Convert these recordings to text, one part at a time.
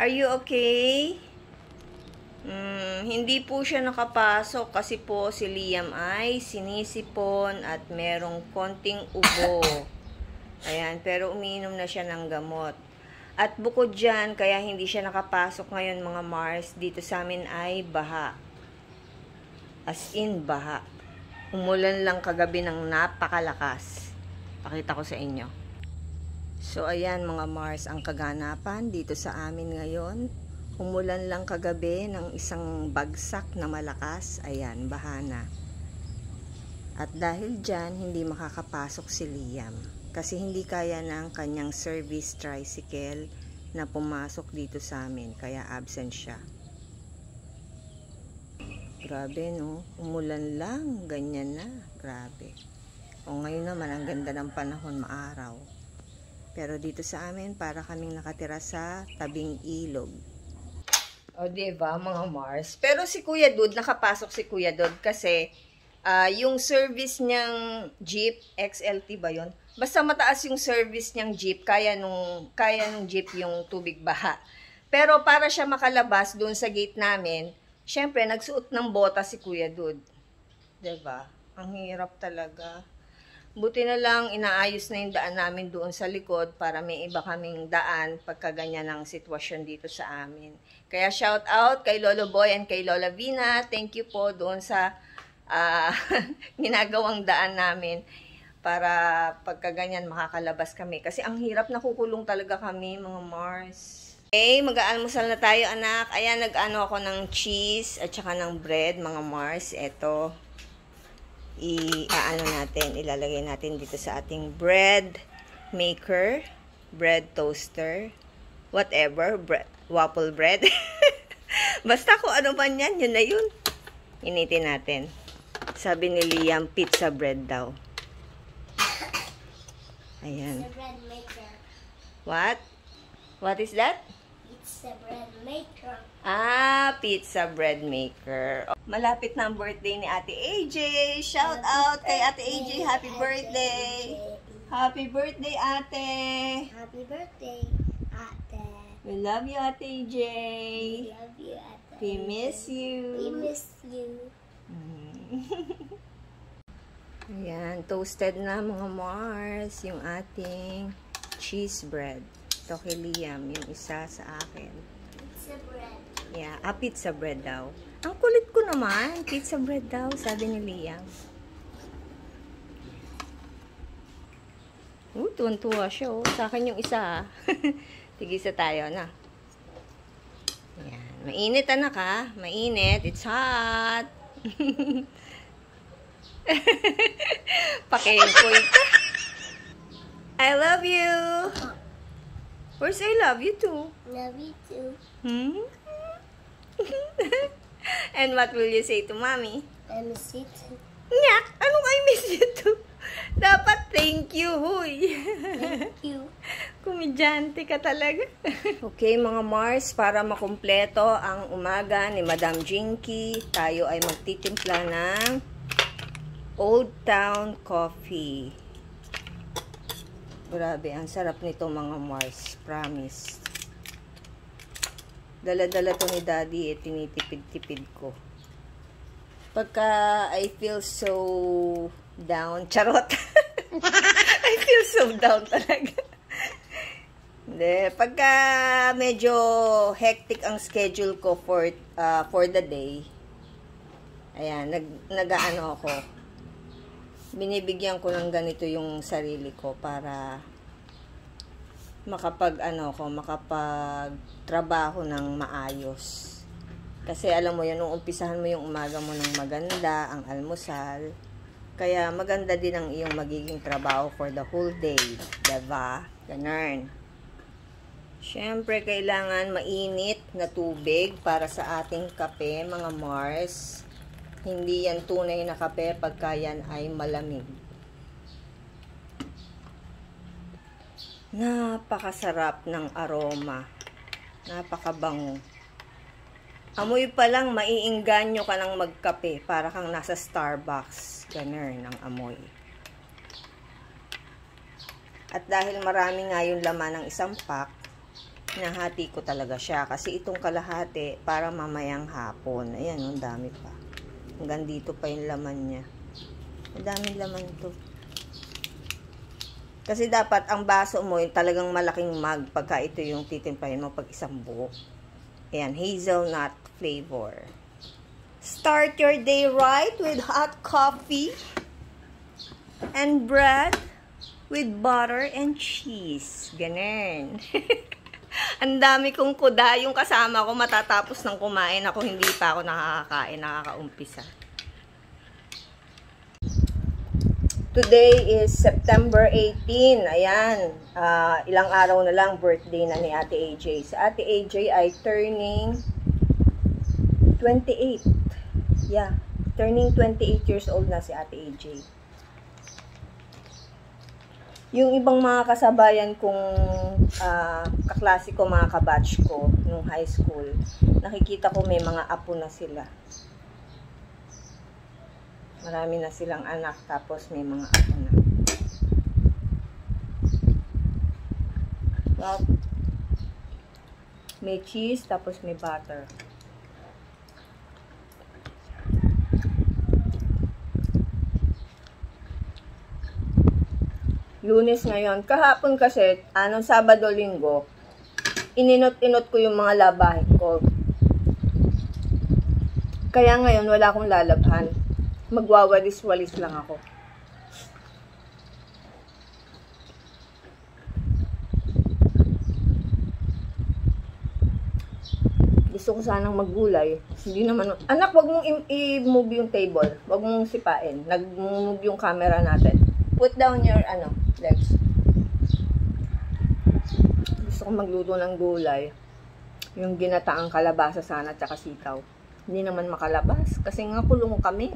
Are you okay? Hindi po siya nakapasok kasi po si Liam ay sinisipon at merong konting ubo. Ayan, pero umiinom na siya ng gamot. At bukod dyan, kaya hindi siya nakapasok ngayon mga Mars, dito sa amin ay baha. As in, baha. Umulan lang kagabi ng napakalakas. Pakita ko sa inyo. So, ayan mga Mars, ang kaganapan dito sa amin ngayon. Umulan lang kagabi ng isang bagsak na malakas. Ayan, baha na. At dahil dyan, hindi makakapasok si Liam. Kasi hindi kaya ng kanyang service tricycle na pumasok dito sa amin. Kaya absent siya. Grabe no, umulan lang, ganyan na, grabe. O ngayon naman, ang ganda ng panahon, maaraw. Pero dito sa amin, para kaming nakatira sa tabing ilog. O diba mga Mars? Pero si Kuya Dud, nakapasok si Kuya Dud kasi yung service niyang jeep, XLT ba yun? Basta mataas yung service niyang jeep, kaya nung jeep yung tubig baha. Pero para siya makalabas doon sa gate namin, syempre, nagsuot ng bota si Kuya Dud. Diba? Ang hirap talaga. Buti na lang, inaayos na yung daan namin doon sa likod para may iba kaming daan pagka ganyan ang sitwasyon dito sa amin. Kaya shout out kay Lolo Boy and kay Lola Vina. Thank you po doon sa ginagawang daan namin para pagka ganyan makakalabas kami. Kasi ang hirap, nakukulong talaga kami mga Mars. Okay, mag-aalmusal na tayo anak. Ayan, nag-ano ako ng cheese at saka ng bread, mga Mars. Ito, ilalagay natin dito sa ating bread maker, bread toaster, whatever, waffle bread. Basta kung ano man yan, yun na yun. Initin natin. Sabi ni Liam, pizza bread daw. Ayan. Pizza bread maker. What? What is that? Pizza bread maker. Pizza bread maker. Malapit na ang birthday ni Ate AJ. Shout out kay Ate AJ. Happy birthday. Happy birthday, Ate. Happy birthday, Ate. We love you, Ate AJ. We love you, Ate. We miss you. We miss you. Ayan, toasted na mga Mars yung ating cheese bread. Ito kay Liam, yung isa sa akin. Pizza bread. Yeah, pizza bread daw. Ang kulit ko naman, pizza bread daw, sabi ni Liam. Tuwan-tuwa siya, oh. Sa akin yung isa, tigisa tayo na. Ayan. Mainit anak ha, mainit, it's hot. Pakempoy ka. I love you. Where's I love you too? Love you too. And what will you say to mommy? I miss you too. Nyak! Anong I miss you too? Dapat thank you, huy. Thank you. Komedyante ka talaga. Okay mga Mars, para makumpleto ang umaga ni Madam Jinky, tayo ay magtitimpla ng Old Town Coffee. Grabe, ang sarap nito mga Mars. Promise. Dala-dala to ni Daddy, tinitipid-tipid ko. Pagka I feel so down, charot. I feel so down talaga. Hindi, pagka medyo hectic ang schedule ko for the day, ayan, nag-ano ako. Binibigyan ko ng ganito yung sarili ko para makapag-trabaho ng maayos. Kasi alam mo yun, nung umpisahan mo yung umaga mo ng maganda, ang almusal, kaya maganda din ang iyong magiging trabaho for the whole day. Diba? Ganun. Siyempre, kailangan mainit na tubig para sa ating kape, mga Mars. Hindi yan tunay na kape pagka yan ay malamig. Napakasarap ng aroma. Napakabango. Amoy pa lang, maiinganyo ka ng magkape para kang nasa Starbucks. Ganun ang amoy. At dahil marami nga yung laman ng isang pack, Nahati ko talaga siya. Kasi itong kalahati, para mamayang hapon. Ayan, ang dami pa. Hanggang dito pa yung laman niya. Ang daming laman to. Kasi dapat ang baso mo, yung talagang malaking mug pagka ito yung titimplahin mo pag isang buo. Ayan, hazelnut flavor. Start your day right with hot coffee and bread with butter and cheese. Ganun. Ang dami kong kuda. Yung kasama ko matatapos ng kumain. Ako hindi pa ako nakakakain, nakakaumpisa. Today is September 18. Ayan. Ilang araw na lang birthday na ni Ate AJ. Si Ate AJ ay turning 28. Yeah. Turning 28 years old na si Ate AJ. Yung ibang mga kasabayan kong kaklase ko, mga kabatch ko nung high school, nakikita ko may mga apo na sila. Marami na silang anak, tapos may mga apo na. Well, may cheese, tapos may butter. Lunes ngayon. Kahapon kasi, anong Sabado, Linggo, ininot-inot ko yung mga labahin ko. Kaya ngayon, wala akong lalabhan. Magwawalis-walis lang ako. Gusto ko sanang maggulay. Hindi naman, anak, wag mong i-move yung table. Wag mong sipain. Nag-move yung camera natin. Put down your, legs. Gusto ko magluto ng gulay. Yung ginataang kalabasa sana at saka sitaw. Hindi naman makalabas. Kasi nga kulong kami.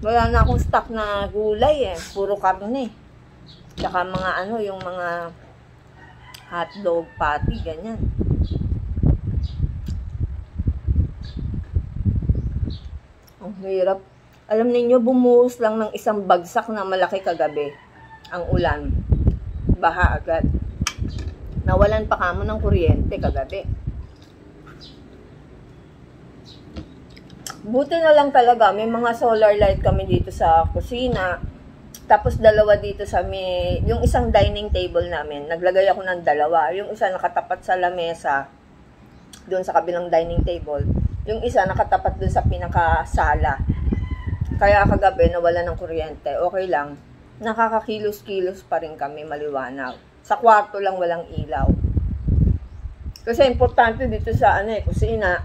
Wala na akong stock na gulay eh. Puro karne. Tsaka mga yung mga hotdog patty, ganyan. Ang hirap. Alam niyo, bumuhos lang ng isang bagsak na malaki kagabi ang ulan. Baha agad. Nawalan pa kamo ng kuryente kagabi. Buti na lang talaga, may mga solar light kami dito sa kusina. Tapos dalawa dito sa yung isang dining table namin, naglagay ako ng dalawa. Yung isa nakatapat sa lamesa, doon sa kabilang dining table. Yung isa nakatapat doon sa pinakasala. Kaya kagabi nawala ng kuryente, okay lang. Nakakakilos-kilos pa rin kami, maliwanag. Sa kwarto lang walang ilaw. Kasi importante dito sa kusina,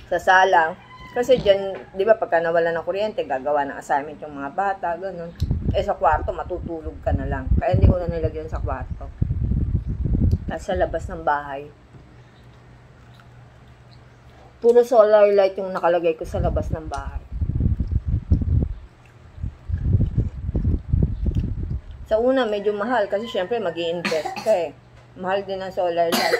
sa sala. Kasi diyan, 'di ba, pagka nawala ng kuryente, gagawa ng assignment yung mga bata, ganun. Sa kwarto matutulog ka na lang. Kaya hindi ko na nilagyan sa kwarto. Nasa labas ng bahay. Puro solar light yung nakalagay ko sa labas ng bahay. Sa una, medyo mahal kasi syempre mag-i-invest ka eh. Mahal din ang solar light.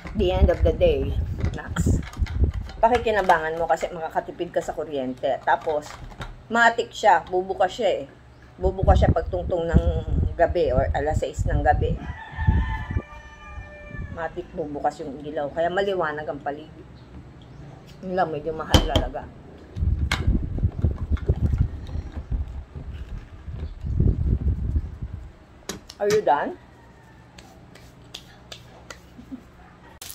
At the end of the day, Nax, pakikinabangan mo kasi makakatipid ka sa kuryente. Tapos, matik siya, bubukas siya eh. Bubukas siya pagtungtong ng gabi or alas 6 ng gabi. Matik bubukas yung ilaw. Kaya maliwanag ang paligid. Yun lang, medyo mahal talaga. Are you done?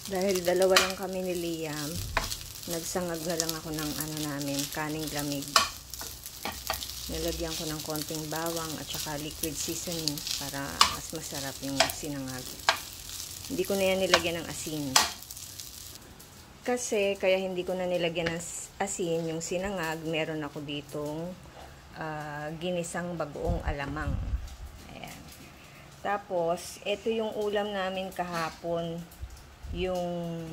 Dahil dalawa lang kami ni Liam, nagsangag na lang ako ng namin, kaning lamig. Nilagyan ko ng konting bawang at saka liquid seasoning para mas masarap yung sinangag. Hindi ko na yan nilagyan ng asin. Kasi, kaya hindi ko na nilagyan ng asin yung sinangag, meron ako ditong ginisang bagoong alamang. Ayan. Tapos, ito yung ulam namin kahapon, yung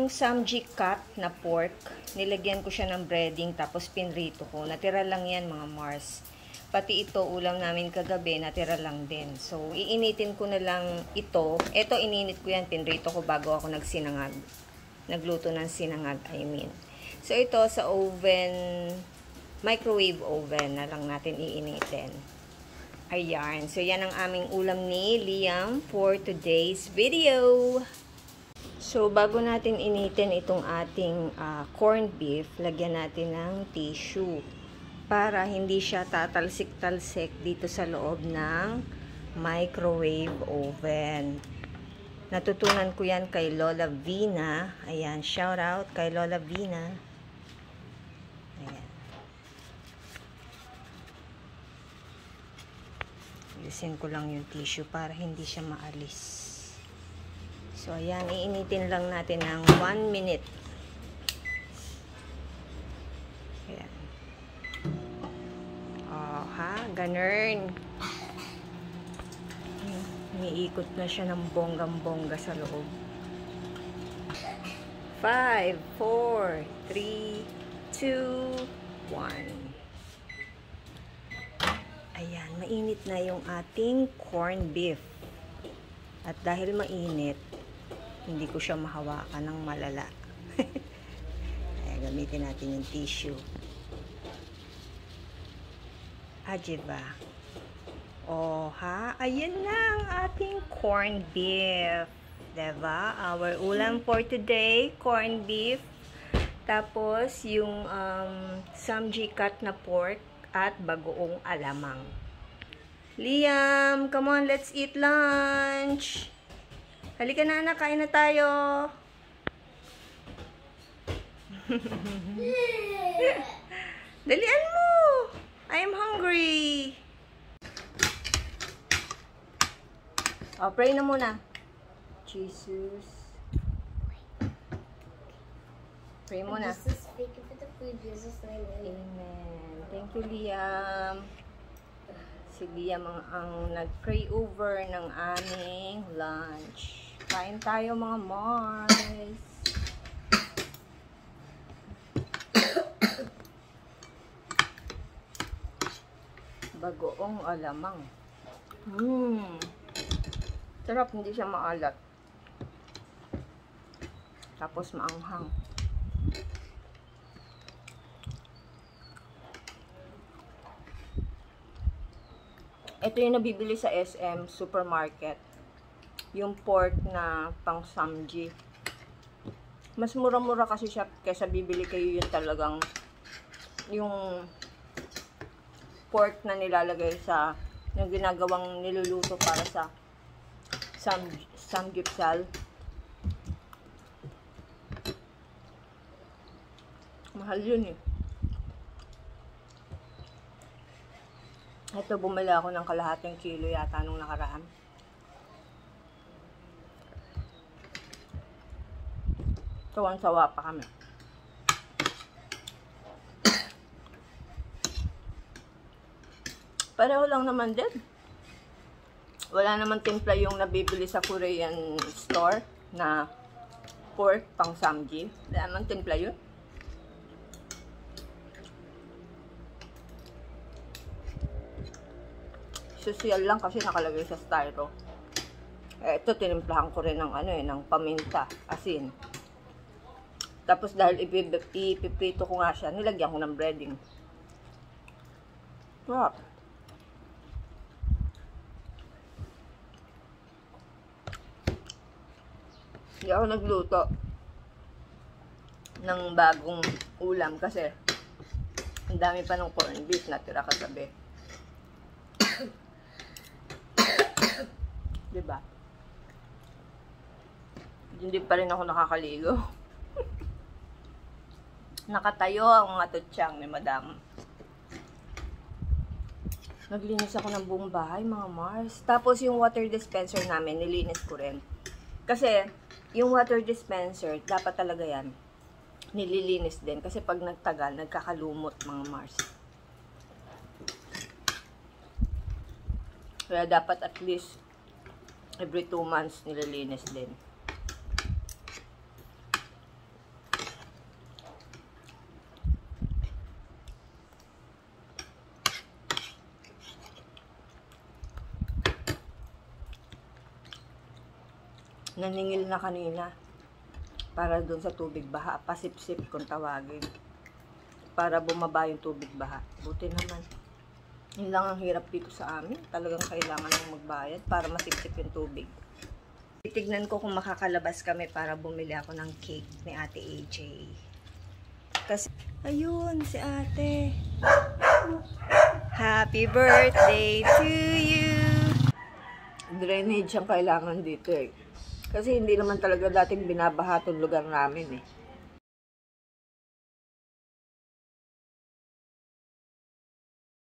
samji cut na pork, nilagyan ko siya ng breading, tapos pinrito ko. Natira lang yan, mga Mars. Pati ito, ulam namin kagabi, natira lang din. So, iinitin ko na lang ito. Ito, ininit ko yan, pinrito ko bago ako nagsinangag. Nagluto ng sinangag, I mean. So, ito sa oven, microwave oven na lang natin iinitin. Ayan. So, yan ang aming ulam ni Liam for today's video. So, bago natin initin itong ating corned beef, lagyan natin ng tissue para hindi siya tatalsik-talsik dito sa loob ng microwave oven. Natutunan ko yan kay Lola Vina. Ayan, shout out kay Lola Vina. Ayan. Ayusin ko lang yung tissue para hindi siya maalis. So, ayan, iinitin lang natin ng 1 minute. Ayan. Oh, ha? Ganun. Umiikot na siya ng bonggang-bongga sa loob. 5, 4, 3, 2, 1. Ayan, mainit na yung ating corned beef. At dahil mainit, hindi ko siya mahawakan ng malala. Ayan, gamitin natin yung tissue. Diba? Oh, ha? Ayan na ang ating corned beef. Diba? Our ulam for today, corned beef. Tapos, yung samji cut na pork at bagoong alamang. Liam, come on, let's eat lunch. Halika na, anak, kain na tayo. Dalian mo. I am hungry. Oh, pray na muna. Jesus. Pray muna. Jesus, thank you for the food. Jesus, my name. Amen. Thank you, Liam. Si Liam ang nag-pray over ng aming lunch. Kain tayo, mga Mars. Bagoong alamang. Sarap, hindi siya maalat. Tapos maanghang. Ito yung nabibili sa SM supermarket. Yung pork na pang samji. Mas mura-mura kasi siya kaysa bibili kayo yung talagang yung pork na nilalagay sa yung ginagawang niluluto para sa samgyeopsal. Mahal yun eh. Ito, bumili ako ng kalahating kilo yata nung nakaraan. Sawan-sawa pa kami. Pareho lang naman din. Wala naman timpla yung nabibili sa Korean store na pork pang samji. Wala naman timpla yun. Social lang kasi nakalagay sa styro. Ito, tinimplahan ko rin ng ng paminta, asin. Tapos dahil ipiprito ko nga siya, nilagyan ko ng breading. Wow. Hindi ako nagluto ng bagong ulam kasi ang dami pa ng corned beef na tira kagabi. Diba? Hindi pa rin ako nakakaligo. Nakatayo ang mga tutsang ni Madam. Naglinis ako ng buong bahay, mga Mars. Tapos yung water dispenser namin, nilinis ko rin. Kasi, yung water dispenser, dapat talaga yan, nililinis din. Kasi pag nagtagal, nagkakalumot, mga Mars. Kaya dapat at least, every 2 months, nililinis din. Naningil na kanina para doon sa tubig baha, pasip-sip kung tawagin, para bumaba yung tubig baha. Buti naman Yun lang ang hirap dito sa amin. Talagang kailangan ng magbayad para masipsip yung tubig. Titignan ko kung makakalabas kami para bumili ako ng cake ni Ate AJ. Kasi, ayun, si Ate. Happy birthday to you! Drainage ang kailangan dito eh. Kasi hindi naman talaga dating binabaha itong lugar namin eh.